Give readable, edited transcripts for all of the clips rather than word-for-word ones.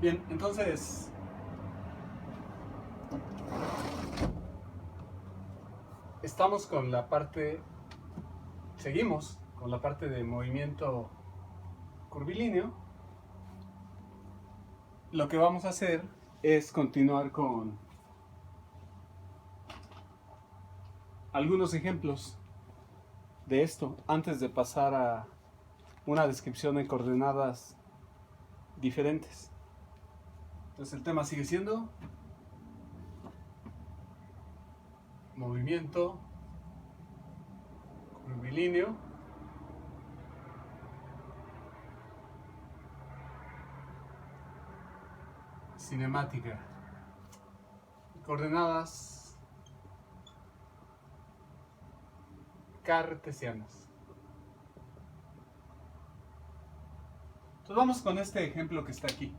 Bien, entonces estamos con la parte, seguimos con la parte de movimiento curvilíneo. Lo que vamos a hacer es continuar con algunos ejemplos de esto antes de pasar a una descripción en coordenadas diferentes. Entonces el tema sigue siendo movimiento curvilíneo cinemática, coordenadas cartesianas. Entonces vamos con este ejemplo que está aquí.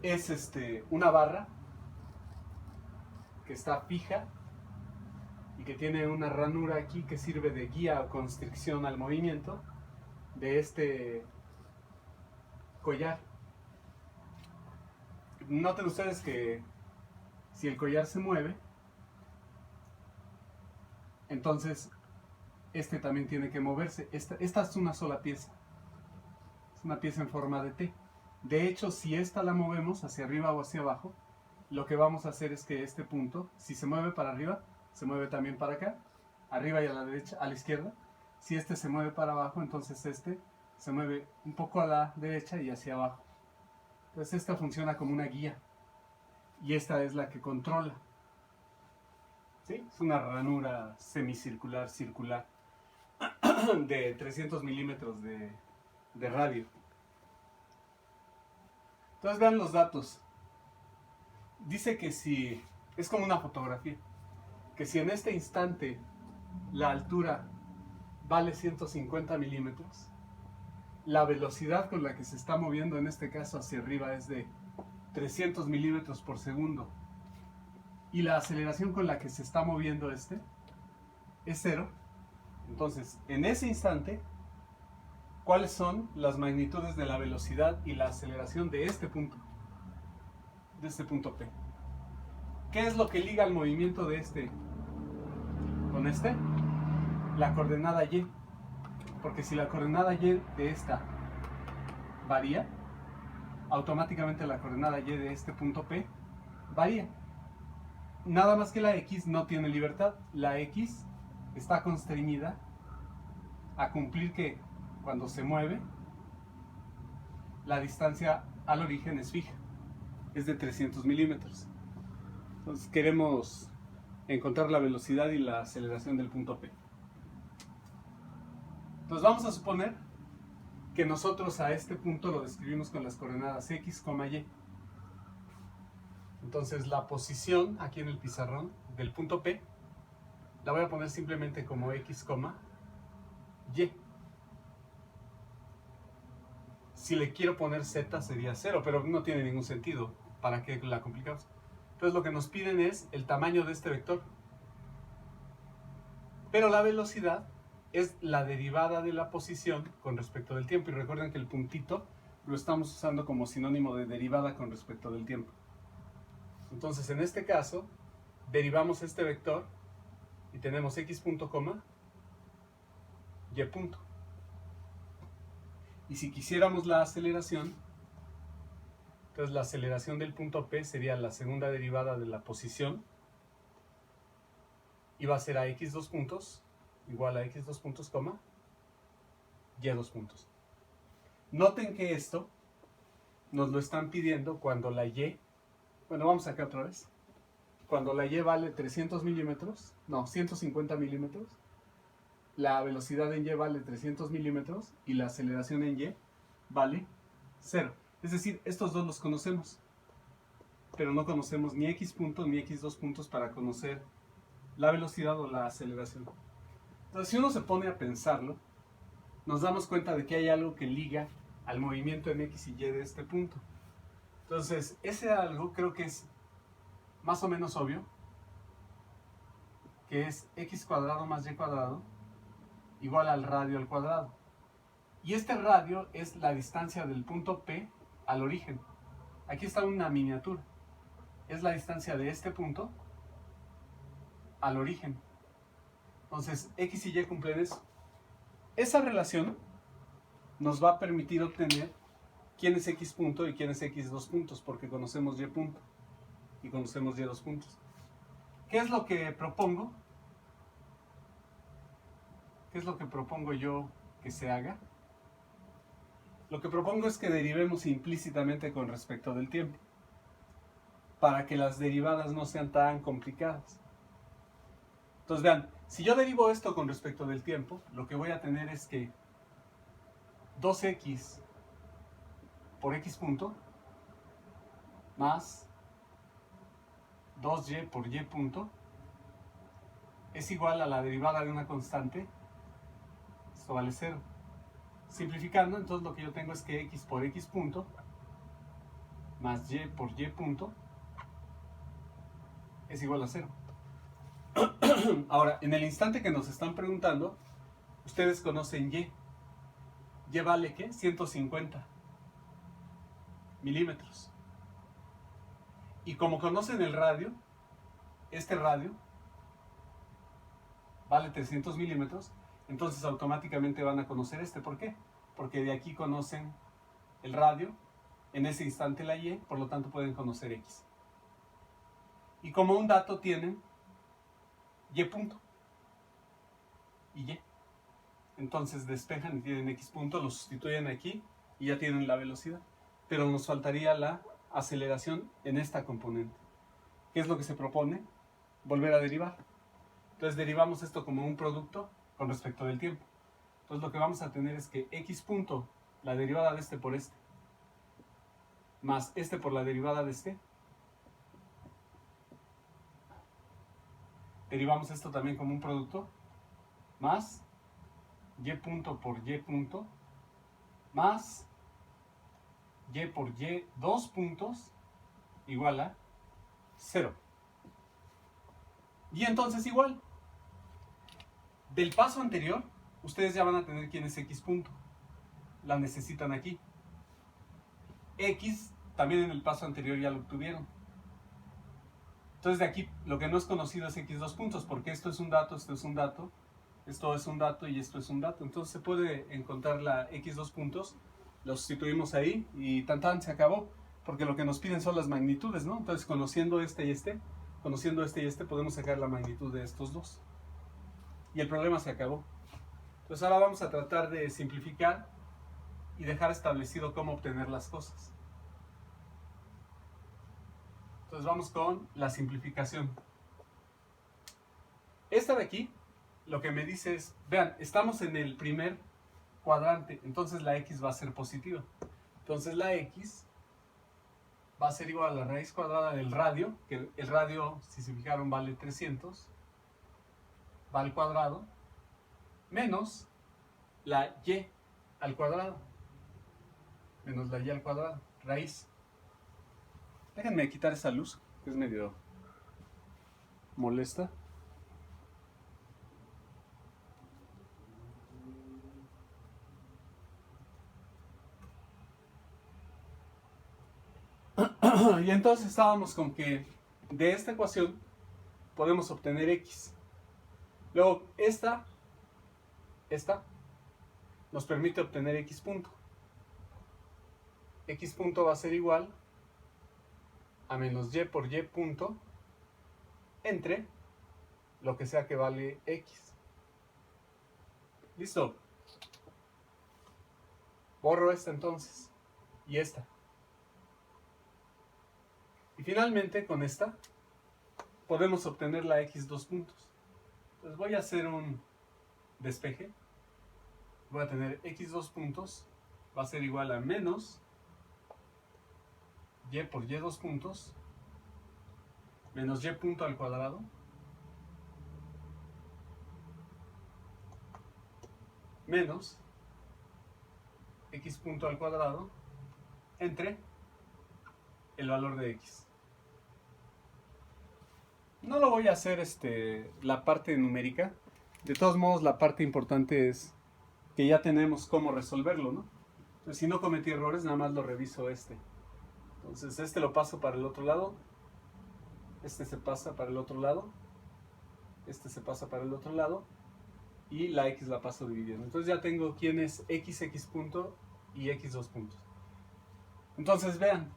Es una barra que está fija y que tiene una ranura aquí que sirve de guía o constricción al movimiento de este collar. Noten ustedes que si el collar se mueve, entonces este también tiene que moverse. Esta es una sola pieza. Es una pieza en forma de T. De hecho, si esta la movemos hacia arriba o hacia abajo, lo que vamos a hacer es que este punto, si se mueve para arriba, se mueve también para acá, arriba y a la derecha, a la izquierda. Si este se mueve para abajo, entonces este se mueve un poco a la derecha y hacia abajo. Entonces esta funciona como una guía y esta es la que controla. ¿Sí? Es una ranura semicircular, circular de 300 milímetros de radio. Entonces vean los datos. Dice que si, es como una fotografía, que si en este instante la altura vale 150 milímetros, la velocidad con la que se está moviendo en este caso hacia arriba es de 300 milímetros por segundo y la aceleración con la que se está moviendo es 0. Entonces, en ese instante, ¿cuáles son las magnitudes de la velocidad y la aceleración de este punto? De este punto P. ¿Qué es lo que liga el movimiento de este con este? La coordenada Y. Porque si la coordenada Y de esta varía, automáticamente la coordenada Y de este punto P varía. Nada más que la X no tiene libertad. La X está constreñida a cumplir que cuando se mueve, la distancia al origen es fija. Es de 300 milímetros. Entonces queremos encontrar la velocidad y la aceleración del punto P. Entonces vamos a suponer que nosotros a este punto lo describimos con las coordenadas X, Y. Entonces la posición aquí en el pizarrón del punto P la voy a poner simplemente como X, Y. Si le quiero poner Z sería 0, pero no tiene ningún sentido. ¿Para qué la complicamos? Entonces lo que nos piden es el tamaño de este vector. Pero la velocidad es la derivada de la posición con respecto del tiempo. Y recuerden que el puntito lo estamos usando como sinónimo de derivada con respecto del tiempo. Entonces en este caso, derivamos este vector y tenemos X punto, Y punto. Y si quisiéramos la aceleración, entonces la aceleración del punto P sería la segunda derivada de la posición y va a ser a X dos puntos igual a X dos puntos, Y dos puntos. Noten que esto nos lo están pidiendo cuando la Y, bueno, vamos acá otra vez, cuando la Y vale 300 milímetros, no, 150 milímetros, la velocidad en Y vale 300 milímetros y la aceleración en Y vale 0. Es decir, estos dos los conocemos, pero no conocemos ni X puntos ni X dos puntos para conocer la velocidad o la aceleración. Entonces, si uno se pone a pensarlo, nos damos cuenta de que hay algo que liga al movimiento en X y Y de este punto. Entonces, ese algo creo que es más o menos obvio, que es X cuadrado más Y cuadrado igual al radio al cuadrado. Y este radio es la distancia del punto P al origen. Aquí está una miniatura. Es la distancia de este punto al origen. Entonces, X y Y cumplen eso. Esa relación nos va a permitir obtener quién es X punto y quién es X dos puntos, porque conocemos Y punto y conocemos Y dos puntos. ¿Qué es lo que propongo? ¿Qué es lo que propongo yo que se haga? Lo que propongo es que derivemos implícitamente con respecto del tiempo, para que las derivadas no sean tan complicadas. Entonces vean, si yo derivo esto con respecto del tiempo, lo que voy a tener es que 2x por x punto más 2y por y punto es igual a la derivada de una constante. Esto vale 0. Simplificando, entonces lo que yo tengo es que x por x punto más y por y punto es igual a 0. Ahora, en el instante que nos están preguntando, ustedes conocen y. Y vale, ¿qué? 150 milímetros. Y como conocen el radio, este radio vale 300 milímetros, entonces automáticamente van a conocer este. ¿Por qué? Porque de aquí conocen el radio, en ese instante la y, por lo tanto pueden conocer x. Y como un dato tienen y punto y y. Entonces despejan y tienen x punto, lo sustituyen aquí y ya tienen la velocidad. Pero nos faltaría la aceleración en esta componente. ¿Qué es lo que se propone? Volver a derivar. Entonces derivamos esto como un producto con respecto del tiempo. Entonces lo que vamos a tener es que x punto, la derivada de este por este, más este por la derivada de este. Derivamos esto también como un producto, más y punto por y punto, más y por y dos puntos, igual a 0. Y entonces igual, del paso anterior, ustedes ya van a tener quién es x punto. La necesitan aquí. X también en el paso anterior ya lo obtuvieron. Entonces de aquí lo que no es conocido es x dos puntos, porque esto es un dato, esto es un dato, esto es un dato y esto es un dato. Entonces se puede encontrar la x dos puntos, lo sustituimos ahí y tan tan se acabó, porque lo que nos piden son las magnitudes, ¿no? Entonces conociendo este y este, podemos sacar la magnitud de estos dos. Y el problema se acabó. Entonces ahora vamos a tratar de simplificar y dejar establecido cómo obtener las cosas. Entonces vamos con la simplificación. Esta de aquí, lo que me dice es, vean, estamos en el primer cuadrante, entonces la x va a ser positiva. Entonces la x va a ser igual a la raíz cuadrada del radio, que el radio, si se fijaron, vale 300, va al cuadrado, menos la y al cuadrado, menos la y al cuadrado, raíz. Déjenme quitar esa luz, que es medio molesta. Y entonces estábamos con que de esta ecuación podemos obtener x. Luego esta nos permite obtener x punto. X punto va a ser igual a menos y por y punto entre lo que sea que vale x. ¿Listo? Borro esta entonces y esta. Y finalmente con esta podemos obtener la x dos puntos. Entonces voy a hacer un despeje. Voy a tener x dos puntos, va a ser igual a menos y por y dos puntos menos y punto al cuadrado menos x punto al cuadrado entre el valor de x. No lo voy a hacer la parte numérica. De todos modos, la parte importante es que ya tenemos cómo resolverlo, ¿no? Entonces, si no cometí errores, nada más lo reviso este. Entonces, este lo paso para el otro lado. Este se pasa para el otro lado. Este se pasa para el otro lado. Y la x la paso dividiendo. Entonces ya tengo quién es x punto y x2 puntos. Entonces vean,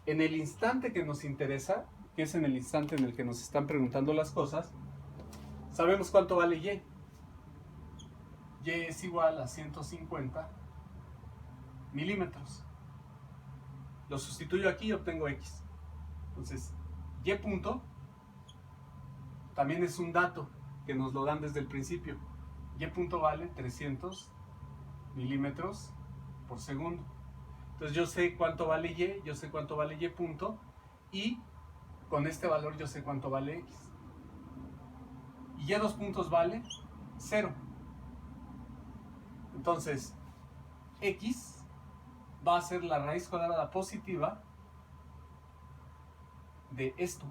en el instante que nos interesa, que es en el instante en el que nos están preguntando las cosas, sabemos cuánto vale y. Y es igual a 150 milímetros. Lo sustituyo aquí y obtengo x. Entonces, y punto también es un dato que nos lo dan desde el principio. Y punto vale 300 milímetros por segundo. Entonces yo sé cuánto vale y, yo sé cuánto vale y punto, y con este valor yo sé cuánto vale x. Y y2 puntos vale 0. Entonces, x va a ser la raíz cuadrada positiva de esto.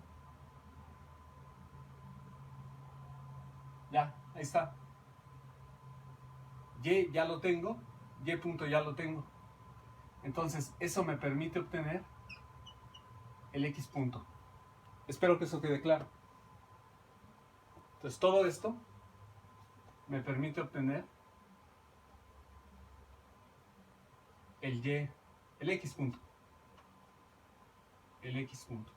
Ya, ahí está. Y ya lo tengo, y punto ya lo tengo. Entonces, eso me permite obtener el x punto. Espero que eso quede claro. Entonces, todo esto me permite obtener el y, el x punto. El x punto.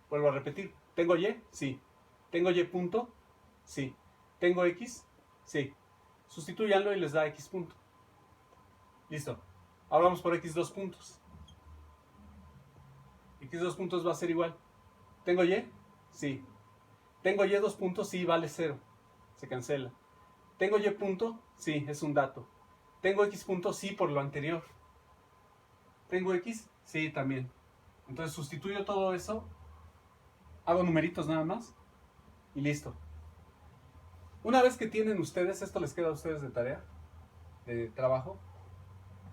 Vuelvo a repetir. ¿Tengo y? Sí. ¿Tengo y punto? Sí. ¿Tengo x? Sí. Sustitúyanlo y les da x punto. Listo. Ahora vamos por x2 puntos. X2 puntos va a ser igual. ¿Tengo y? Sí. ¿Tengo y2 puntos? Sí, vale 0. Se cancela. ¿Tengo y punto? Sí, es un dato. ¿Tengo x punto? Sí, por lo anterior. ¿Tengo x? Sí, también. Entonces sustituyo todo eso. Hago numeritos nada más. Y listo. Una vez que tienen ustedes, esto les queda a ustedes de tarea, de trabajo.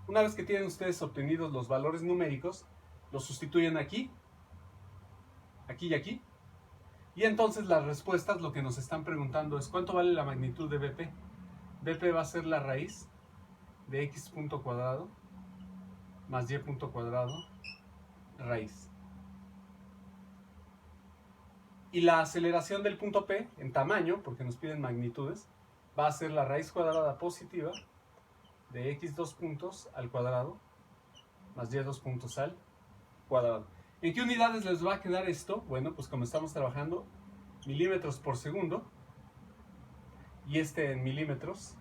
Una vez que tienen ustedes obtenidos los valores numéricos, los sustituyen aquí, aquí y aquí. Y entonces las respuestas, lo que nos están preguntando es ¿cuánto vale la magnitud de BP? BP va a ser la raíz de x punto cuadrado más y punto cuadrado raíz. Y la aceleración del punto P en tamaño, porque nos piden magnitudes, va a ser la raíz cuadrada positiva de x2 puntos al cuadrado más y2 puntos al cuadrado. ¿En qué unidades les va a quedar esto? Bueno, pues como estamos trabajando, milímetros por segundo, y este en milímetros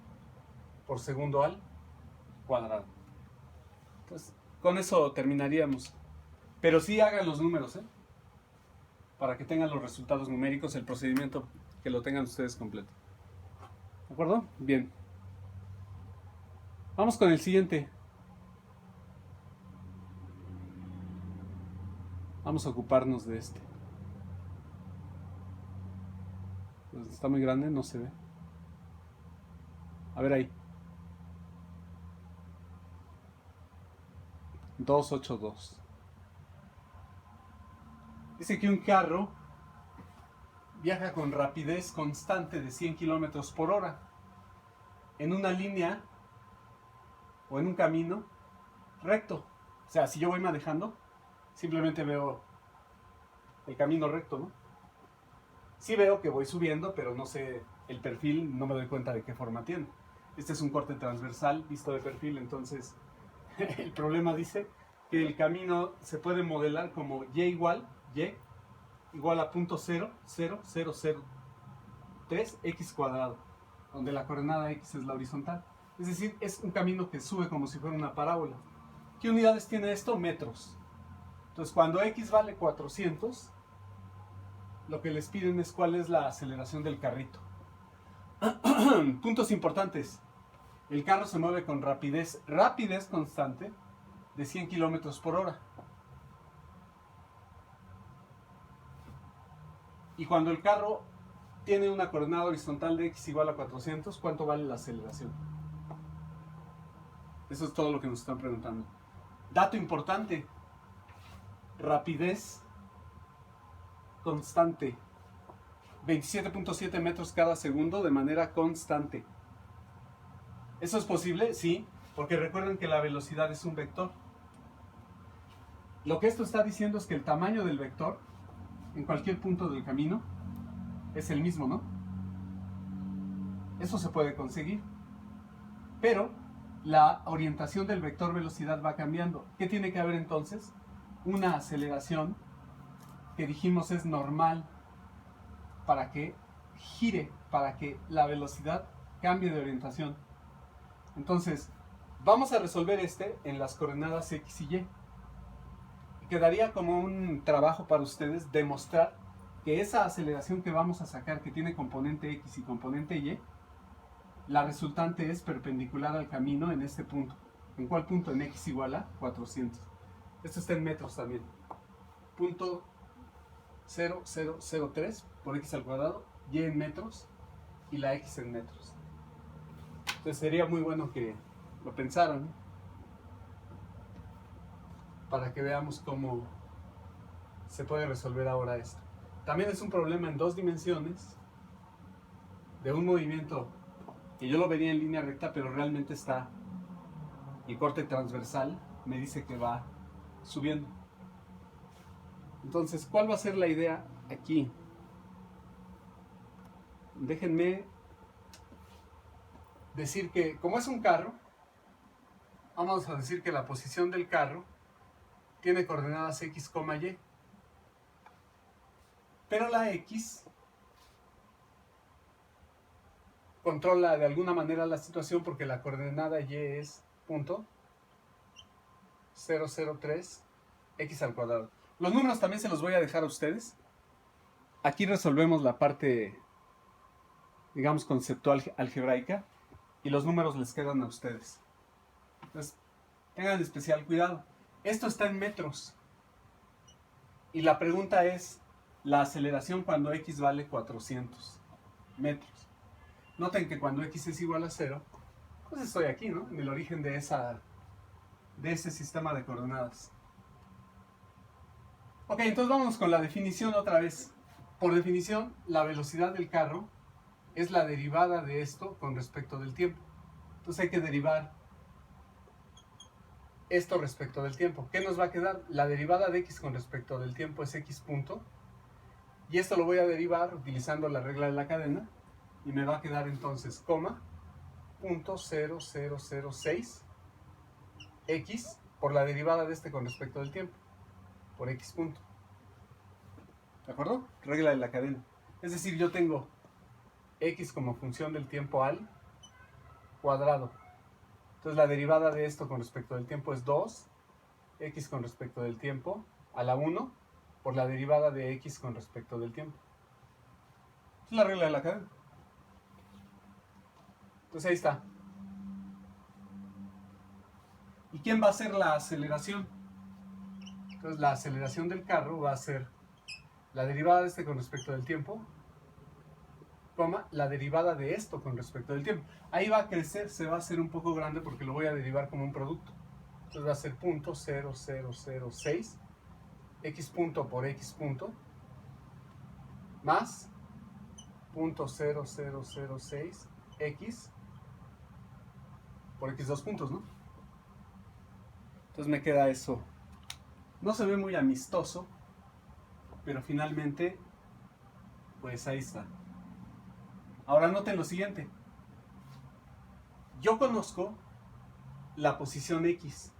por segundo al cuadrado. Entonces, con eso terminaríamos. Pero sí hagan los números, para que tengan los resultados numéricos, el procedimiento, que lo tengan ustedes completo. ¿De acuerdo? Bien. Vamos con el siguiente. Vamos a ocuparnos de este. Pues está muy grande, no se ve. A ver ahí. 282. Dice que un carro viaja con rapidez constante de 100 kilómetros por hora en una línea o en un camino recto. O sea, si yo voy manejando, simplemente veo el camino recto, ¿no? Sí veo que voy subiendo, pero no sé el perfil, no me doy cuenta de qué forma tiene. Este es un corte transversal visto de perfil, entonces el problema dice que el camino se puede modelar como y igual a 0.00003 x cuadrado, donde la coordenada x es la horizontal. Es decir, es un camino que sube como si fuera una parábola. ¿Qué unidades tiene esto? Metros. Entonces, cuando x vale 400, lo que les piden es cuál es la aceleración del carrito. Puntos importantes. El carro se mueve con rapidez constante de 100 kilómetros por hora. Y cuando el carro tiene una coordenada horizontal de x igual a 400, ¿cuánto vale la aceleración? Eso es todo lo que nos están preguntando. Dato importante. Rapidez constante. 27.7 metros cada segundo de manera constante. ¿Eso es posible? Sí, porque recuerden que la velocidad es un vector. Lo que esto está diciendo es que el tamaño del vector en cualquier punto del camino es el mismo, ¿no? Eso se puede conseguir. Pero la orientación del vector velocidad va cambiando. ¿Qué tiene que haber entonces? Una aceleración que dijimos es normal para que gire, para que la velocidad cambie de orientación. Entonces, vamos a resolver en las coordenadas X y Y. Quedaría como un trabajo para ustedes demostrar que esa aceleración que vamos a sacar, que tiene componente X y componente Y, la resultante es perpendicular al camino en este punto. ¿En cuál punto? En X igual a 400. Esto está en metros también. Punto 0003 por X al cuadrado, Y en metros y la X en metros. Entonces sería muy bueno que lo pensaran, ¿no? Para que veamos cómo se puede resolver ahora esto. También es un problema en dos dimensiones de un movimiento que yo lo vería en línea recta, pero realmente está el corte transversal, me dice que va subiendo. Entonces, ¿cuál va a ser la idea aquí? Déjenme decir que, como es un carro, vamos a decir que la posición del carro tiene coordenadas X, Y. Pero la X controla de alguna manera la situación porque la coordenada Y es punto 003 X al cuadrado. Los números también se los voy a dejar a ustedes. Aquí resolvemos la parte, digamos, conceptual algebraica y los números les quedan a ustedes. Entonces, tengan especial cuidado. Esto está en metros. Y la pregunta es la aceleración cuando X vale 400 metros. Noten que cuando X es igual a 0, pues estoy aquí, ¿no? En el origen de ese sistema de coordenadas. Ok, entonces vamos con la definición otra vez. Por definición, la velocidad del carro es la derivada de esto con respecto del tiempo. Entonces hay que derivar esto respecto del tiempo. ¿Qué nos va a quedar? La derivada de X con respecto del tiempo es X punto. Y esto lo voy a derivar utilizando la regla de la cadena. Y me va a quedar entonces, coma, punto 0006 X por la derivada de este con respecto del tiempo. Por X punto. ¿De acuerdo? Regla de la cadena. Es decir, yo tengo X como función del tiempo al cuadrado. Entonces la derivada de esto con respecto del tiempo es 2, X con respecto del tiempo a la 1 por la derivada de X con respecto del tiempo. Es la regla de la cadena. Entonces ahí está. ¿Y quién va a hacer la aceleración? Entonces la aceleración del carro va a ser la derivada de este con respecto del tiempo, coma, la derivada de esto con respecto del tiempo. Ahí va a crecer, se va a hacer un poco grande porque lo voy a derivar como un producto. Entonces va a ser punto 0006 X punto por X punto más punto 0006 X por X2 puntos, ¿no? Entonces me queda eso. No se ve muy amistoso, pero finalmente, pues ahí está. Ahora noten lo siguiente. Yo conozco la posición X,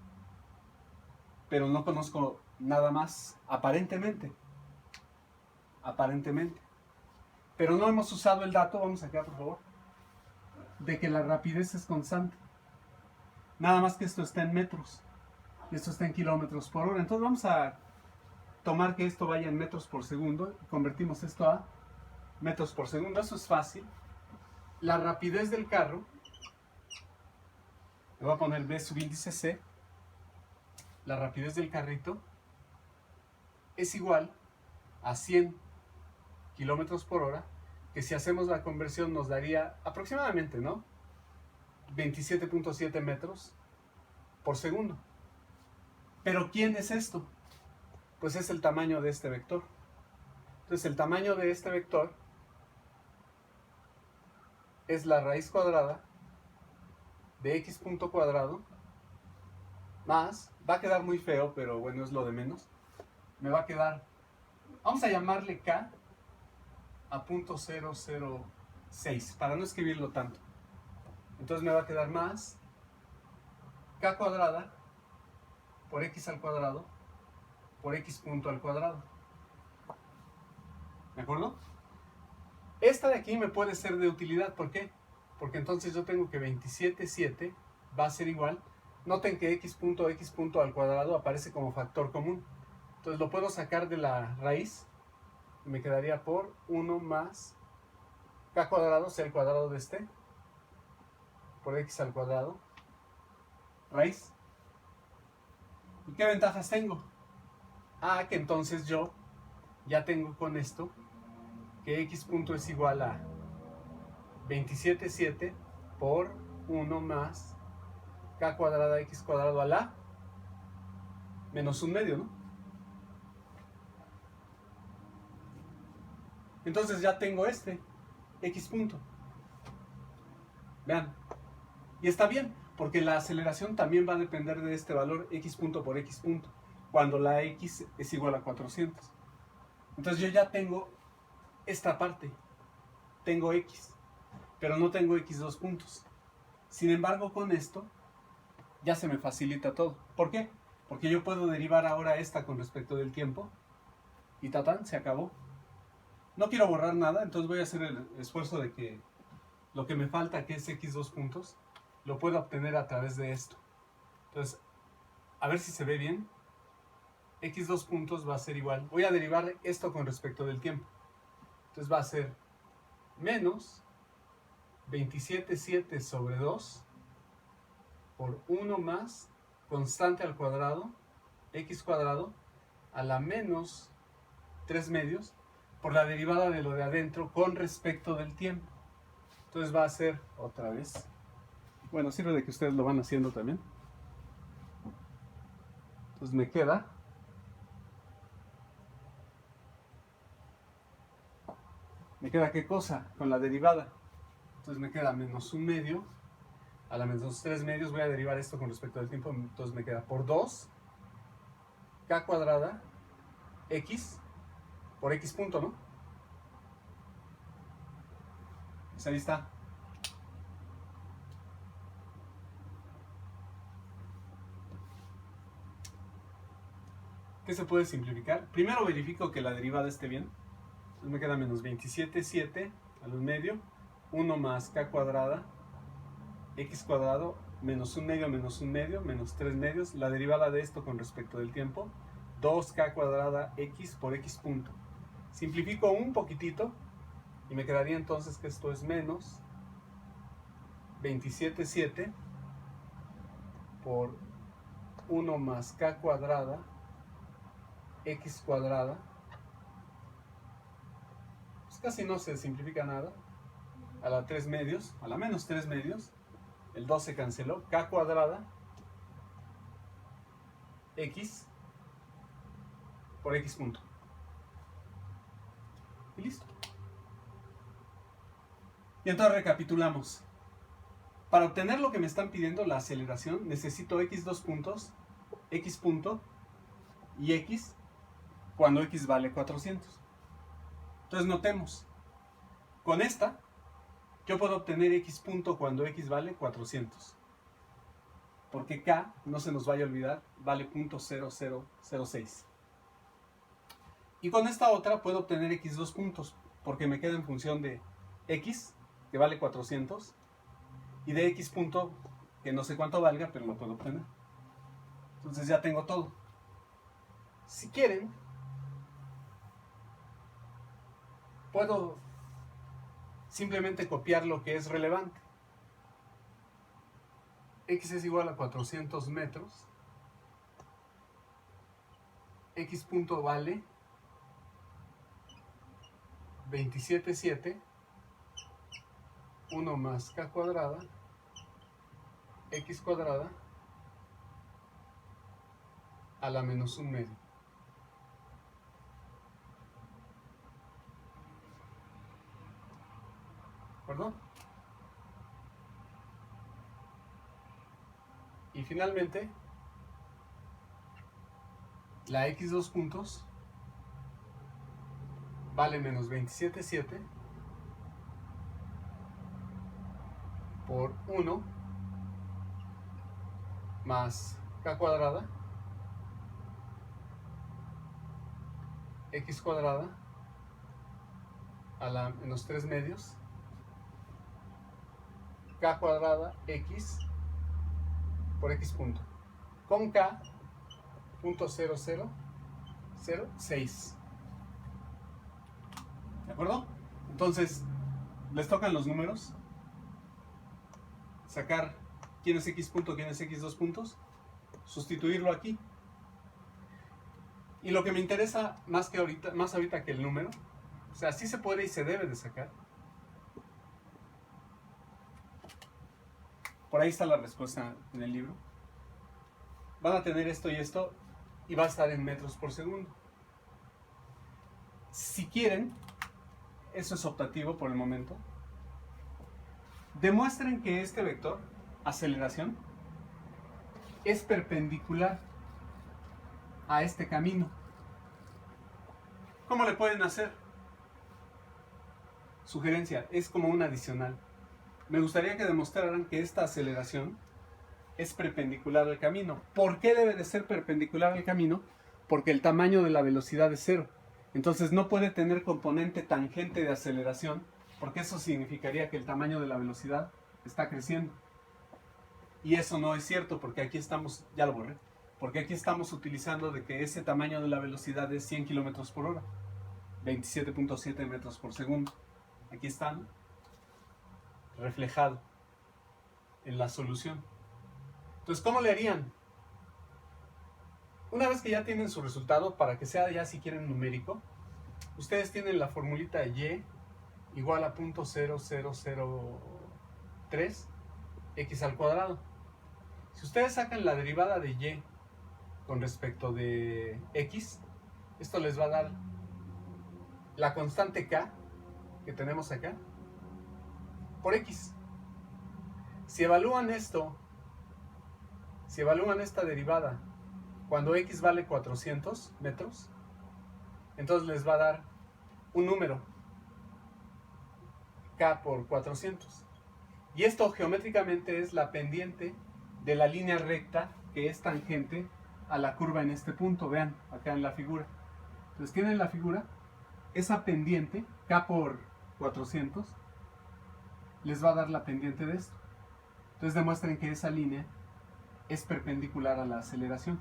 pero no conozco nada más, aparentemente. Aparentemente. Pero no hemos usado el dato, vamos acá por favor, de que la rapidez es constante. Nada más que esto está en metros. Y esto está en kilómetros por hora. Entonces vamos a tomar que esto vaya en metros por segundo. Y convertimos esto a metros por segundo. Eso es fácil. La rapidez del carro, le voy a poner B subíndice C. La rapidez del carrito es igual a 100 kilómetros por hora, que si hacemos la conversión nos daría aproximadamente, ¿no? 27.7 metros por segundo. Pero ¿quién es esto? Pues es el tamaño de este vector. Entonces el tamaño de este vector es la raíz cuadrada de x punto cuadrado más, va a quedar muy feo, pero bueno, es lo de menos. Me va a quedar, vamos a llamarle k a 0.006, para no escribirlo tanto. Entonces me va a quedar más k cuadrada por x al cuadrado por x punto al cuadrado. ¿De acuerdo? Esta de aquí me puede ser de utilidad. ¿Por qué? Porque entonces yo tengo que 27,7 va a ser igual. Noten que x punto al cuadrado aparece como factor común. Entonces lo puedo sacar de la raíz y me quedaría por 1 más k cuadrado, sea el cuadrado de este, por x al cuadrado, raíz. ¿Y qué ventajas tengo? Que entonces yo ya tengo con esto que x punto es igual a 27,7 por 1 más k cuadrada x cuadrado a la menos un medio, ¿no? Entonces ya tengo este x punto. Vean. Y está bien, porque la aceleración también va a depender de este valor x punto por x punto, cuando la x es igual a 400. Entonces yo ya tengo esta parte, tengo x, pero no tengo x dos puntos. Sin embargo, con esto ya se me facilita todo. ¿Por qué? Porque yo puedo derivar ahora esta con respecto del tiempo y tatán, se acabó. No quiero borrar nada, entonces voy a hacer el esfuerzo de que lo que me falta, que es x dos puntos, lo puedo obtener a través de esto. Entonces, a ver si se ve bien. X dos puntos va a ser igual. Voy a derivar esto con respecto del tiempo. Entonces va a ser menos 27,7 sobre 2 por 1 más constante al cuadrado, x cuadrado, a la menos 3 medios, por la derivada de lo de adentro con respecto del tiempo. Entonces va a ser otra vez. Bueno, sirve de que ustedes lo van haciendo también. Entonces me queda ¿qué cosa? Con la derivada. Entonces me queda menos un medio. A la menos 3 medios voy a derivar esto con respecto al tiempo. Entonces me queda por 2 k cuadrada x por x punto, ¿no? Pues ahí está. ¿Qué se puede simplificar? Primero verifico que la derivada esté bien. Entonces me queda menos 27,7 al medio. 1 más k cuadrada x cuadrado menos un medio, menos 3 medios. La derivada de esto con respecto del tiempo. 2k cuadrada x por x punto. Simplifico un poquitito y me quedaría entonces que esto es menos 27,7 por 1 más k cuadrada x cuadrada. Pues casi no se simplifica nada. A la 3 medios, a la menos 3 medios, el 2 se canceló, k cuadrada x por x punto. Y listo. Y entonces recapitulamos. Para obtener lo que me están pidiendo, la aceleración, necesito x dos puntos, x punto y x cuando x vale 400. Entonces notemos, con esta yo puedo obtener x punto cuando x vale 400. Porque k, no se nos vaya a olvidar, vale 0.0006. Y con esta otra puedo obtener x dos puntos, porque me queda en función de x, que vale 400, y de x punto, que no sé cuánto valga, pero lo puedo obtener. Entonces ya tengo todo. Si quieren, puedo simplemente copiar lo que es relevante. X es igual a 400 metros. X punto vale 27,7. 1 más k cuadrada x cuadrada a la menos un medio. ¿De acuerdo? Y finalmente, la x dos puntos vale menos 27,7 por 1 más k cuadrada x cuadrada a la menos 3 medios k cuadrada x por x punto con k punto 0006. ¿De acuerdo? Entonces, les tocan los números, sacar quién es x punto, quién es x dos puntos, sustituirlo aquí. Y lo que me interesa más ahorita que el número, o sea, sí se puede y se debe de sacar. Por ahí está la respuesta en el libro. Van a tener esto y va a estar en metros por segundo. Si quieren, eso es optativo por el momento, demuestren que este vector, aceleración, es perpendicular a este camino. ¿Cómo le pueden hacer? Sugerencia, es como un adicional. Me gustaría que demostraran que esta aceleración es perpendicular al camino. ¿Por qué debe de ser perpendicular al camino? Porque el tamaño de la velocidad es cero. Entonces no puede tener componente tangente de aceleración, porque eso significaría que el tamaño de la velocidad está creciendo. Y eso no es cierto, porque aquí estamos, ya lo borré, porque aquí estamos utilizando de que ese tamaño de la velocidad es 100 km por hora, 27,7 metros por segundo. Aquí están reflejado en la solución. Entonces, ¿cómo le harían? Una vez que ya tienen su resultado, para que sea ya si quieren numérico, ustedes tienen la formulita de y igual a 0.0003 x al cuadrado. Si ustedes sacan la derivada de y con respecto de x, esto les va a dar la constante k que tenemos acá por x. Si evalúan esto, si evalúan esta derivada cuando x vale 400 metros, entonces les va a dar un número, k por 400. Y esto geométricamente es la pendiente de la línea recta que es tangente a la curva en este punto. Vean acá en la figura. Entonces tienen la figura, esa pendiente, k por 400, les va a dar la pendiente de esto. Entonces demuestren que esa línea es perpendicular a la aceleración.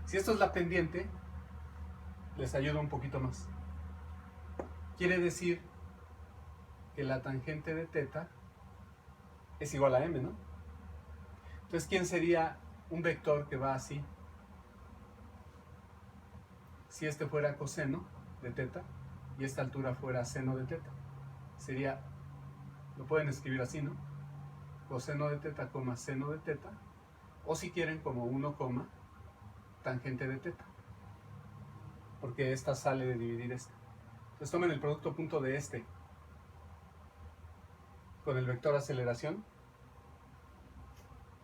Si esto es la pendiente, les ayuda un poquito más. Quiere decir que la tangente de θ es igual a m, ¿no? Entonces, ¿quién sería un vector que va así? Si este fuera coseno de θ y esta altura fuera seno de θ, sería, lo pueden escribir así, ¿no? Coseno de θ, seno de θ, o si quieren como 1, tangente de θ, porque esta sale de dividir esta. Entonces tomen el producto punto de este con el vector aceleración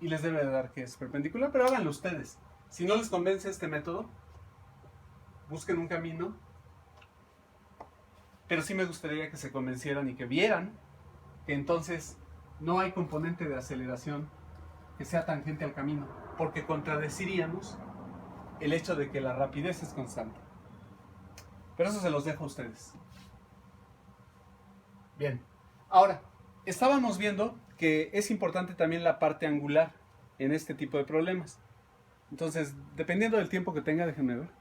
y les debe de dar que es perpendicular, pero háganlo ustedes. Si no les convence este método, busquen un camino, pero sí me gustaría que se convencieran y que vieran que entonces no hay componente de aceleración que sea tangente al camino, porque contradeciríamos el hecho de que la rapidez es constante. Pero eso se los dejo a ustedes. Bien, ahora, estábamos viendo que es importante también la parte angular en este tipo de problemas. Entonces, dependiendo del tiempo que tenga, déjenme ver.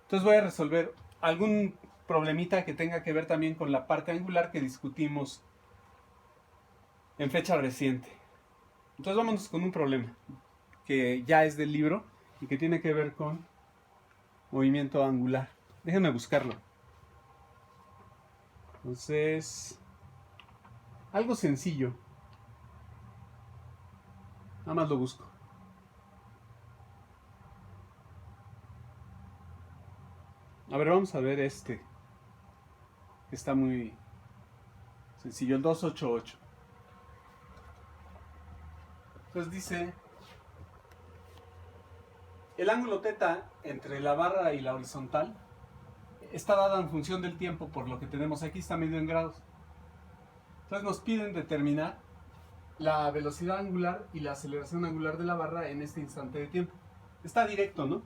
Entonces voy a resolver algún problemita que tenga que ver también con la parte angular que discutimos en fecha reciente. Entonces vámonos con un problema que ya es del libro y que tiene que ver con movimiento angular. Déjenme buscarlo. Entonces, algo sencillo. Nada más lo busco. A ver, vamos a ver este. Que está muy sencillo, el 288. Entonces dice, el ángulo θ entre la barra y la horizontal está dada en función del tiempo, por lo que tenemos aquí, está medido en grados. Entonces nos piden determinar la velocidad angular y la aceleración angular de la barra en este instante de tiempo. Está directo, ¿no?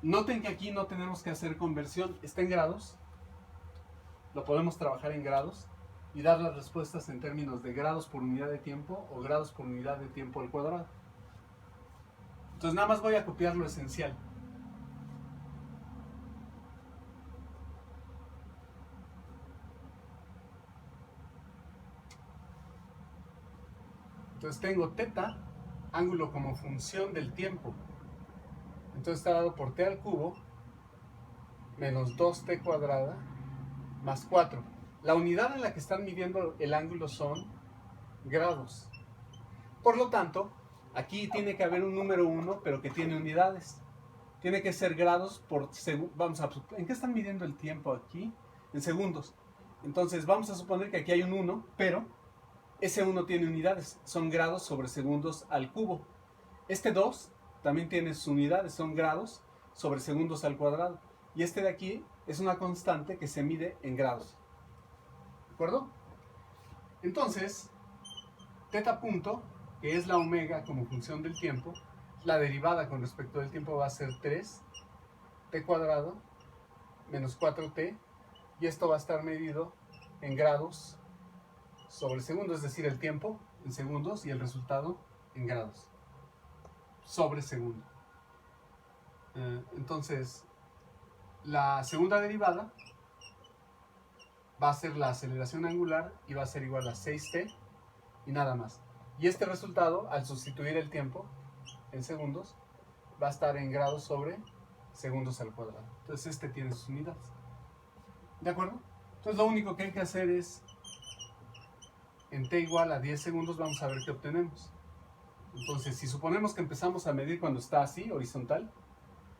Noten que aquí no tenemos que hacer conversión, está en grados. Lo podemos trabajar en grados y dar las respuestas en términos de grados por unidad de tiempo o grados por unidad de tiempo al cuadrado. Entonces nada más voy a copiar lo esencial. Entonces tengo θ, ángulo como función del tiempo. Entonces está dado por t al cubo menos 2t cuadrada más 4. La unidad en la que están midiendo el ángulo son grados. Por lo tanto, aquí tiene que haber un número 1, pero que tiene unidades. Tiene que ser grados por segundo. ¿En qué están midiendo el tiempo aquí? En segundos. Entonces vamos a suponer que aquí hay un 1, pero ese 1 tiene unidades. Son grados sobre segundos al cubo. Este 2 también tiene sus unidades. Son grados sobre segundos al cuadrado. Y este de aquí es una constante que se mide en grados. ¿De acuerdo? Entonces, θ punto, que es la omega como función del tiempo, la derivada con respecto del tiempo va a ser 3t cuadrado menos 4t, y esto va a estar medido en grados sobre segundo, es decir, el tiempo en segundos y el resultado en grados sobre segundo. Entonces, la segunda derivada va a ser la aceleración angular y va a ser igual a 6t y nada más. Y este resultado, al sustituir el tiempo en segundos, va a estar en grados sobre segundos al cuadrado. Entonces este tiene sus unidades. ¿De acuerdo? Entonces lo único que hay que hacer es, en t igual a 10 segundos, vamos a ver qué obtenemos. Entonces, si suponemos que empezamos a medir cuando está así, horizontal,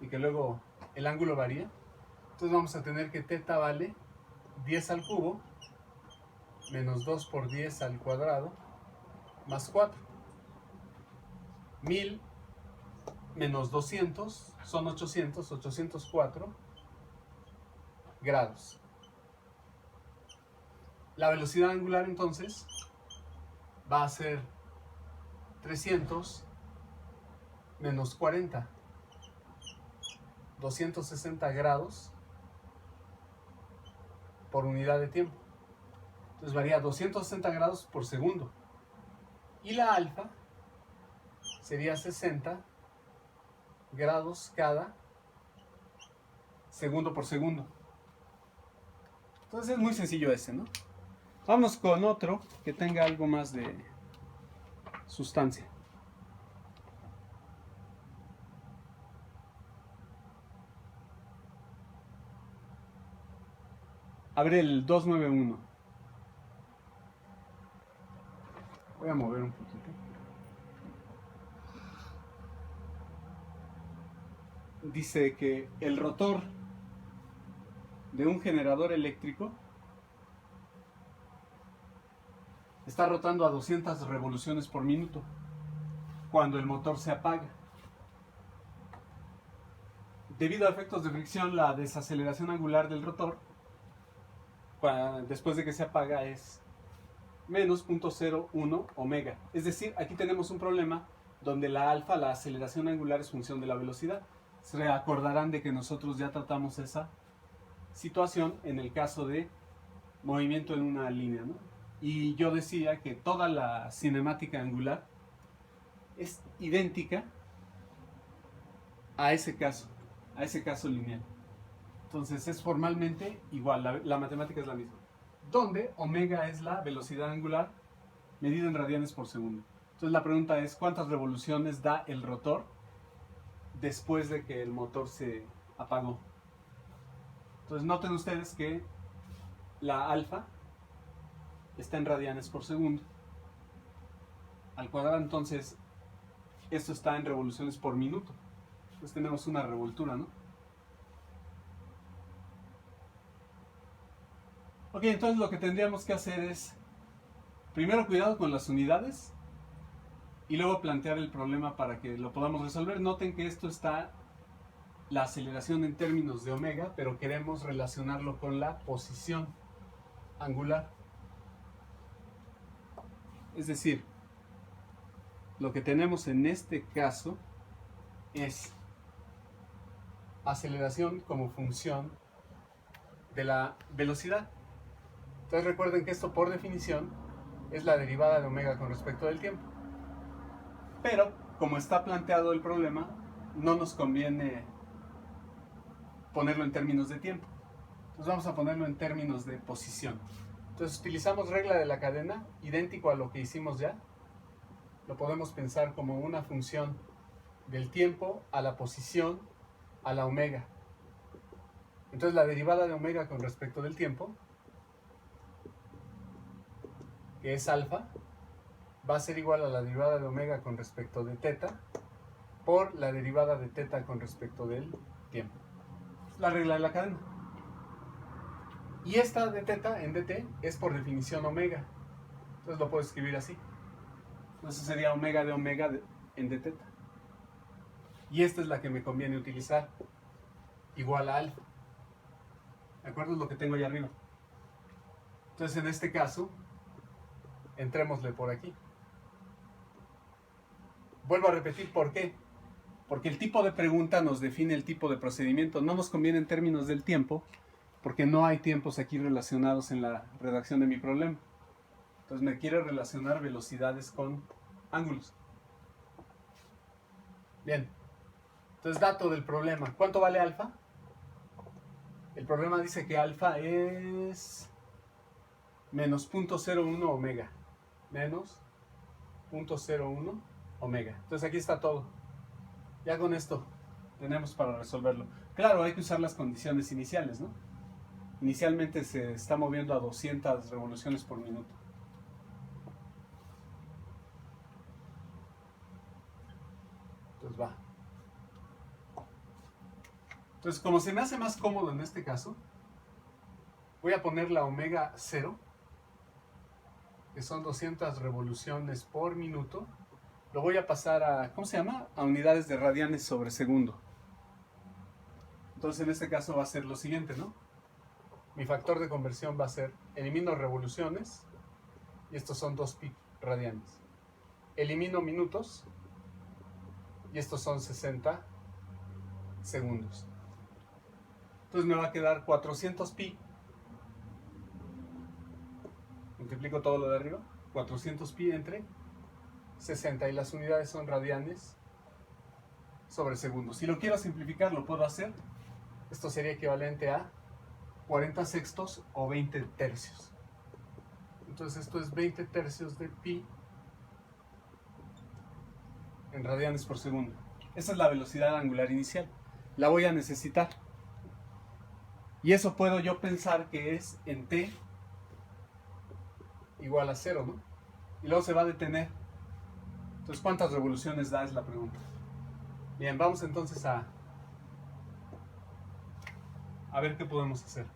y que luego el ángulo varía, entonces vamos a tener que θ vale 10 al cubo menos 2 por 10 al cuadrado más 4. 1000 menos 200 son 800, 804 grados. La velocidad angular entonces va a ser 300 menos 40, 260 grados por unidad de tiempo. Entonces varía 260 grados por segundo. Y la alfa sería 60 grados cada segundo por segundo. Entonces es muy sencillo ese, ¿no? Vamos con otro que tenga algo más de sustancia. Abre el 291. Voy a mover un poquito. Dice que el rotor de un generador eléctrico está rotando a 200 revoluciones por minuto cuando el motor se apaga. Debido a efectos de fricción, la desaceleración angular del rotor después de que se apaga es menos 0.01 omega. Es decir, aquí tenemos un problema donde la alfa, la aceleración angular, es función de la velocidad. Se acordarán de que nosotros ya tratamos esa situación en el caso de movimiento en una línea, ¿no? Y yo decía que toda la cinemática angular es idéntica a ese caso lineal. Entonces es formalmente igual, la matemática es la misma. Donde omega es la velocidad angular medida en radianes por segundo. Entonces la pregunta es, ¿cuántas revoluciones da el rotor después de que el motor se apagó? Entonces noten ustedes que la alfa está en radianes por segundo. Al cuadrado, entonces, esto está en revoluciones por minuto. Entonces tenemos una revoltura, ¿no? Ok, entonces lo que tendríamos que hacer es, primero, cuidado con las unidades, y luego plantear el problema para que lo podamos resolver. Noten que esto está la aceleración en términos de omega, pero queremos relacionarlo con la posición angular. Es decir, lo que tenemos en este caso es aceleración como función de la velocidad. Entonces recuerden que esto por definición es la derivada de omega con respecto del tiempo. Pero como está planteado el problema, no nos conviene ponerlo en términos de tiempo. Entonces vamos a ponerlo en términos de posición. Entonces utilizamos regla de la cadena, idéntico a lo que hicimos ya. Lo podemos pensar como una función del tiempo a la posición a la omega. Entonces la derivada de omega con respecto del tiempo, que es alfa, va a ser igual a la derivada de omega con respecto de teta por la derivada de teta con respecto del tiempo. Es la regla de la cadena. Y esta de teta en dt es por definición omega. Entonces lo puedo escribir así. Entonces sería omega de omega en d teta. Y esta es la que me conviene utilizar, igual a alfa. ¿De acuerdo? Es lo que tengo ahí arriba. Entonces en este caso, entrémosle por aquí. Vuelvo a repetir por qué. Porque el tipo de pregunta nos define el tipo de procedimiento. No nos conviene en términos del tiempo, porque no hay tiempos aquí relacionados en la redacción de mi problema. Entonces me quiere relacionar velocidades con ángulos. Bien. Entonces dato del problema. ¿Cuánto vale alfa? El problema dice que alfa es menos 0.01 omega. Menos 0.01 omega. Entonces aquí está todo. Ya con esto tenemos para resolverlo. Claro, hay que usar las condiciones iniciales, ¿no? Inicialmente se está moviendo a 200 revoluciones por minuto. Entonces va. Entonces, como se me hace más cómodo en este caso, voy a poner la omega 0, que son 200 revoluciones por minuto. Lo voy a pasar a, ¿cómo se llama? A unidades de radianes sobre segundo. Entonces, en este caso va a ser lo siguiente, ¿no? Mi factor de conversión va a ser, elimino revoluciones, y estos son 2 pi radianes. Elimino minutos, y estos son 60 segundos. Entonces me va a quedar 400 pi. Multiplico todo lo de arriba. 400 pi entre 60, y las unidades son radianes sobre segundo. Si lo quiero simplificar, lo puedo hacer. Esto sería equivalente a 40 sextos o 20 tercios. Entonces esto es 20 tercios de pi en radianes por segundo. Esa es la velocidad angular inicial. La voy a necesitar. Y eso puedo yo pensar que es en t igual a 0, ¿no? Y luego se va a detener. Entonces, ¿cuántas revoluciones da? Es la pregunta. Bien, vamos entonces a ver qué podemos hacer.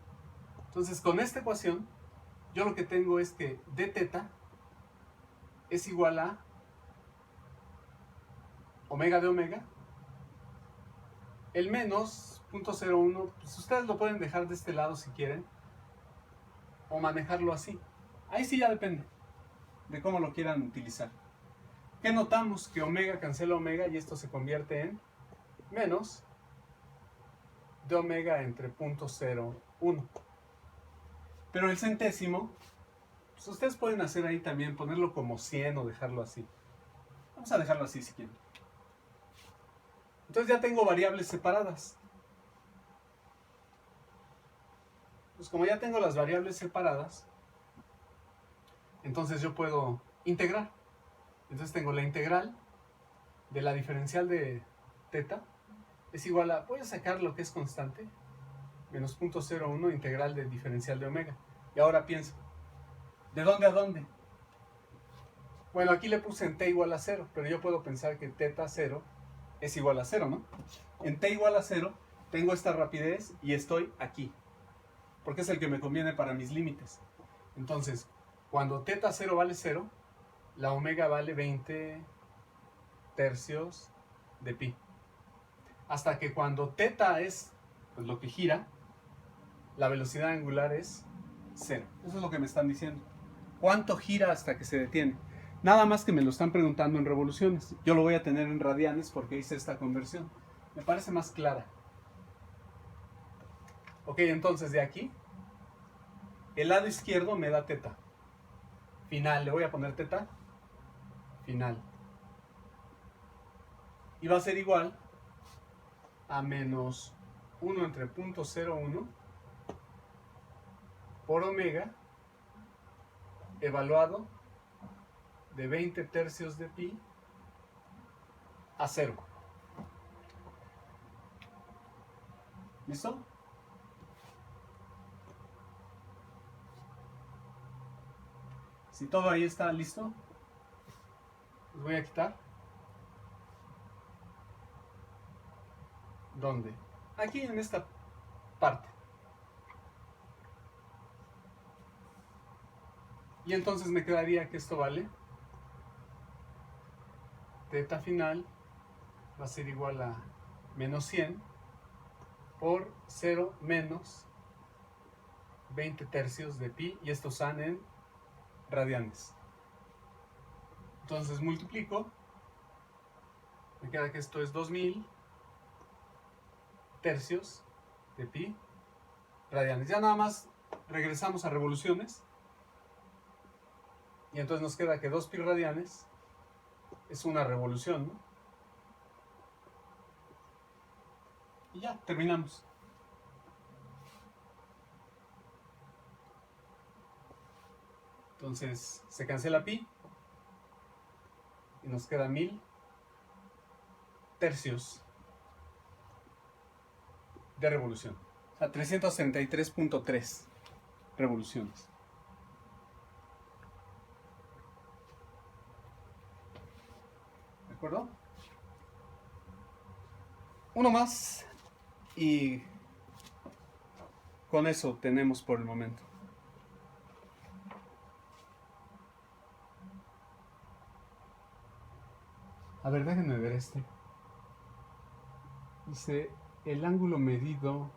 Entonces, con esta ecuación, yo lo que tengo es que d teta es igual a omega de omega, el menos 0.01, pues ustedes lo pueden dejar de este lado si quieren, o manejarlo así. Ahí sí ya depende de cómo lo quieran utilizar. ¿Qué notamos? Que omega cancela omega y esto se convierte en menos de omega entre 0.01. Pero el centésimo, pues ustedes pueden hacer ahí también, ponerlo como 100 o dejarlo así. Vamos a dejarlo así si quieren. Entonces ya tengo variables separadas. Pues como ya tengo las variables separadas, entonces yo puedo integrar. Entonces tengo la integral de la diferencial de teta es igual a, voy a sacar lo que es constante, menos 0.01 integral de diferencial de omega. Y ahora pienso, ¿de dónde a dónde? Bueno, aquí le puse en t igual a 0, pero yo puedo pensar que teta 0 es igual a 0, ¿no? En t igual a 0 tengo esta rapidez y estoy aquí, porque es el que me conviene para mis límites. Entonces, cuando teta 0 vale 0, la omega vale 20 tercios de pi. Hasta que cuando teta es pues, lo que gira, la velocidad angular es 0. Eso es lo que me están diciendo. ¿Cuánto gira hasta que se detiene? Nada más que me lo están preguntando en revoluciones. Yo lo voy a tener en radianes porque hice esta conversión. Me parece más clara. Ok, entonces de aquí, el lado izquierdo me da teta. Final, le voy a poner teta. Final. Y va a ser igual a menos 1 entre 0.01 por omega evaluado de 20 tercios de pi a 0. ¿Listo? Si todo ahí está listo, les voy a quitar. ¿Dónde? Aquí en esta parte. Y entonces me quedaría que esto vale teta final va a ser igual a menos 100 por 0 menos 20 tercios de pi, y estos están en radianes. Entonces multiplico, me queda que esto es 2000 tercios de pi radianes. Ya nada más regresamos a revoluciones, y entonces nos queda que 2 pi radianes es una revolución, ¿no? Y ya, terminamos. Entonces se cancela pi y nos queda 1000 tercios de revolución. O sea, 333.3 revoluciones. ¿De acuerdo? Uno más y con eso tenemos por el momento. A ver, déjenme ver este. Dice, el ángulo medido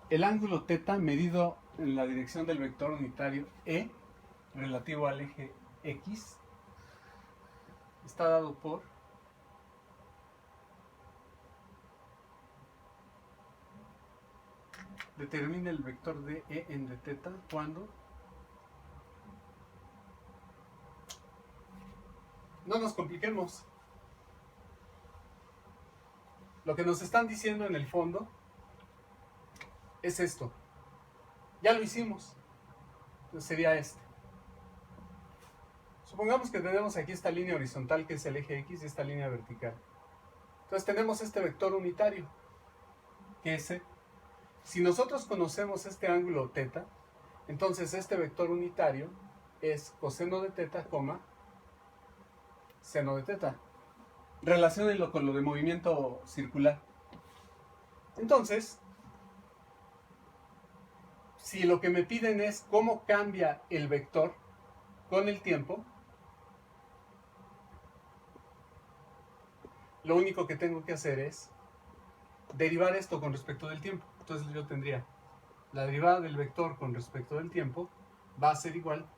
el ángulo θ medido en la dirección del vector unitario E relativo al eje X está dado por determina el vector de E en de θ cuando no nos compliquemos. Lo que nos están diciendo en el fondo es esto. Ya lo hicimos. Entonces sería este. Supongamos que tenemos aquí esta línea horizontal que es el eje X y esta línea vertical. Entonces tenemos este vector unitario que es E. Si nosotros conocemos este ángulo θ, entonces este vector unitario es coseno de θ, seno de θ. Relaciónenlo con lo de movimiento circular. Entonces, si lo que me piden es cómo cambia el vector con el tiempo, lo único que tengo que hacer es derivar esto con respecto del tiempo. Entonces yo tendría la derivada del vector con respecto del tiempo va a ser igual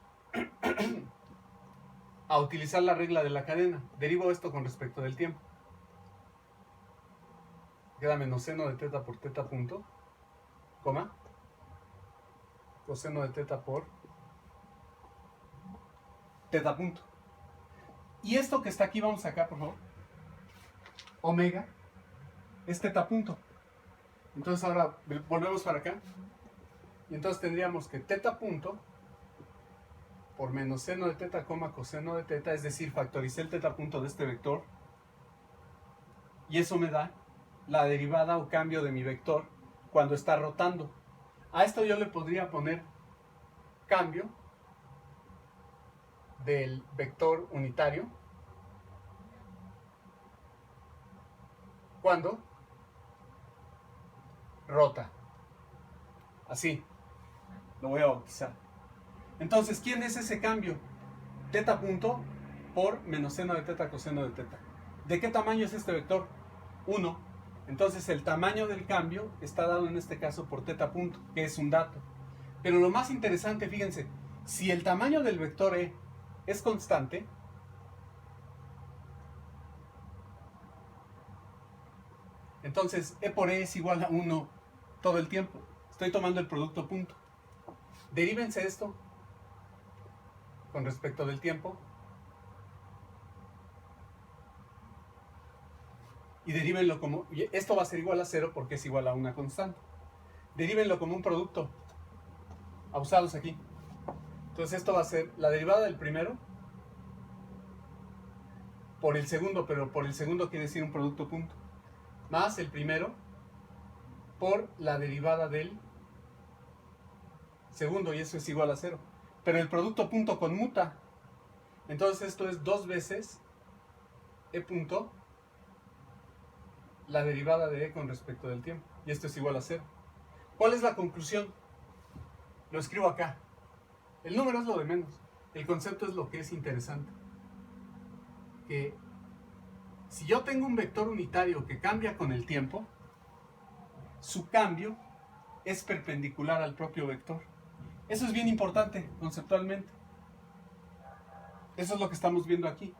a utilizar la regla de la cadena. Derivo esto con respecto del tiempo. Queda menos seno de θ por θ punto, coma, coseno de θ por θ punto. Y esto que está aquí, vamos acá, por favor. Omega es θ punto. Entonces ahora volvemos para acá. Y entonces tendríamos que θ punto por menos seno de θ, coseno de θ, es decir, factoricé el θ punto de este vector. Y eso me da la derivada o cambio de mi vector cuando está rotando. A esto yo le podría poner cambio del vector unitario cuando rota. Así, lo voy a bautizar. Entonces, ¿quién es ese cambio? Teta punto por menos seno de teta coseno de teta. ¿De qué tamaño es este vector? 1. Entonces el tamaño del cambio está dado en este caso por teta punto, que es un dato. Pero lo más interesante, fíjense, si el tamaño del vector E es constante, entonces E por E es igual a 1 todo el tiempo. Estoy tomando el producto punto. Derívense esto con respecto del tiempo y derívenlo como, y esto va a ser igual a 0 porque es igual a una constante. Derívenlo como un producto, ausados aquí. Entonces esto va a ser la derivada del primero por el segundo, pero por el segundo quiere decir un producto punto, más el primero por la derivada del segundo, y eso es igual a 0. Pero el producto punto conmuta. Entonces esto es 2 veces E punto la derivada de E con respecto del tiempo. Y esto es igual a 0. ¿Cuál es la conclusión? Lo escribo acá. El número es lo de menos. El concepto es lo que es interesante. Que si yo tengo un vector unitario que cambia con el tiempo, su cambio es perpendicular al propio vector. Eso es bien importante conceptualmente. Eso es lo que estamos viendo aquí.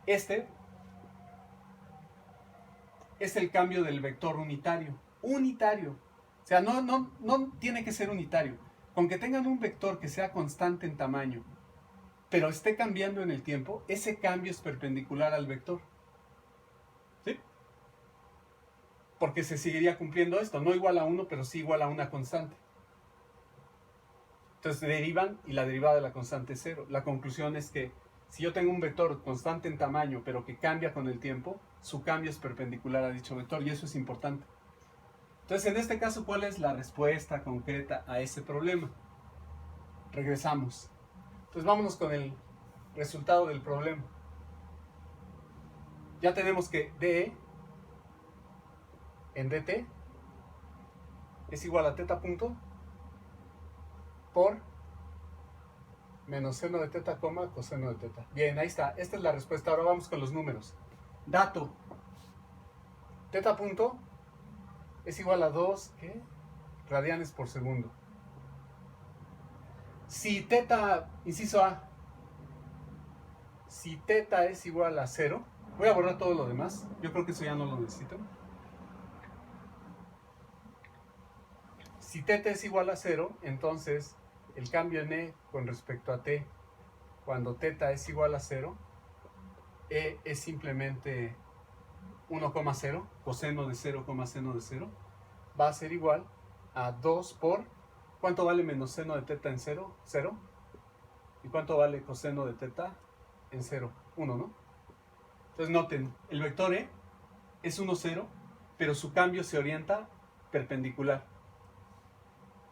Este es el cambio del vector unitario. Unitario. O sea, no tiene que ser unitario. Con que tengan un vector que sea constante en tamaño, pero esté cambiando en el tiempo, ese cambio es perpendicular al vector. ¿Sí? Porque se seguiría cumpliendo esto. No igual a 1, pero sí igual a una constante. Entonces derivan y la derivada de la constante es 0. La conclusión es que si yo tengo un vector constante en tamaño, pero que cambia con el tiempo, su cambio es perpendicular a dicho vector, y eso es importante. Entonces, en este caso, ¿cuál es la respuesta concreta a ese problema? Regresamos. Entonces, vámonos con el resultado del problema. Ya tenemos que DE en DT es igual a teta punto por menos seno de teta, coseno de teta. Bien, ahí está. Esta es la respuesta. Ahora vamos con los números. Dato. Teta punto es igual a 2 radianes por segundo. Si teta, inciso A, si teta es igual a 0, voy a borrar todo lo demás. Yo creo que eso ya no lo necesito. Si teta es igual a 0, entonces el cambio en E con respecto a T, cuando teta es igual a 0, E es simplemente 1,0, coseno de 0, seno de 0, va a ser igual a 2 por, ¿cuánto vale menos seno de teta en 0? 0. ¿Y cuánto vale coseno de teta en 0? 1, ¿no? Entonces noten, el vector E es 1, 0, pero su cambio se orienta perpendicular.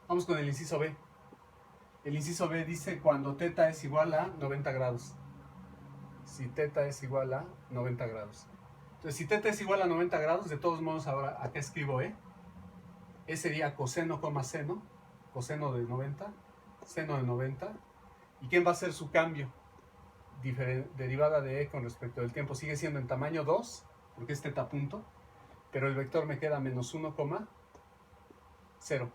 Vamos con el inciso B. El inciso B dice cuando teta es igual a 90 grados. Si teta es igual a 90 grados. Entonces, si teta es igual a 90 grados, de todos modos, ahora acá escribo E. E sería coseno, seno, coseno de 90, seno de 90. ¿Y quién va a ser su cambio? Derivada de E con respecto del tiempo. Sigue siendo en tamaño 2, porque es teta punto, pero el vector me queda menos 1,0.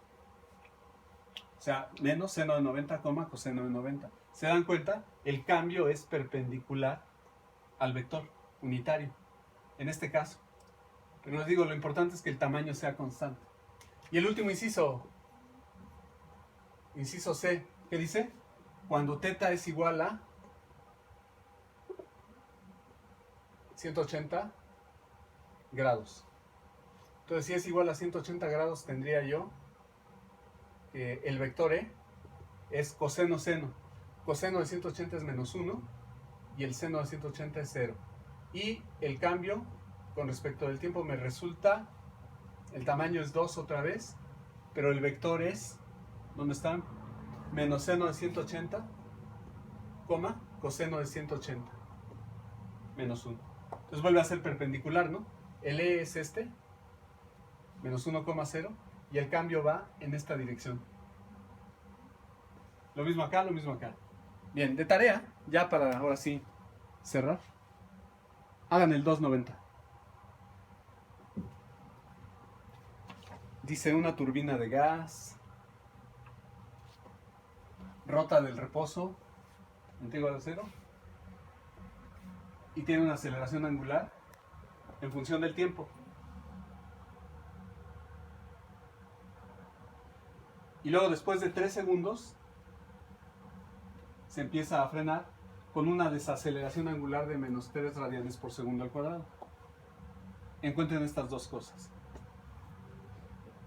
O sea, menos seno de 90, coseno de 90. ¿Se dan cuenta? El cambio es perpendicular al vector unitario, en este caso. Pero les digo, lo importante es que el tamaño sea constante. Y el último inciso C, ¿qué dice? Cuando teta es igual a 180 grados. Entonces, si es igual a 180 grados, tendría yo el vector E es coseno-seno. Coseno de 180 es menos 1 y el seno de 180 es 0. Y el cambio con respecto del tiempo me resulta, el tamaño es 2 otra vez, pero el vector es, ¿dónde están? Menos seno de 180, coseno de 180, menos 1. Entonces vuelve a ser perpendicular, ¿no? El E es este, menos 1,0 y el cambio va en esta dirección. Lo mismo acá, lo mismo acá. Bien, de tarea, ya para ahora sí cerrar, hagan el 290. Dice una turbina de gas, rota del reposo, igual a 0, y tiene una aceleración angular en función del tiempo. Y luego después de 3 segundos se empieza a frenar con una desaceleración angular de menos 3 radianes por segundo al cuadrado. Encuentren estas dos cosas.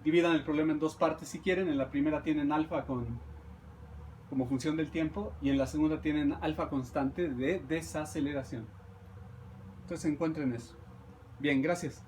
Dividan el problema en dos partes si quieren. En la primera tienen alfa como función del tiempo y en la segunda tienen alfa constante de desaceleración. Entonces encuentren eso. Bien, gracias.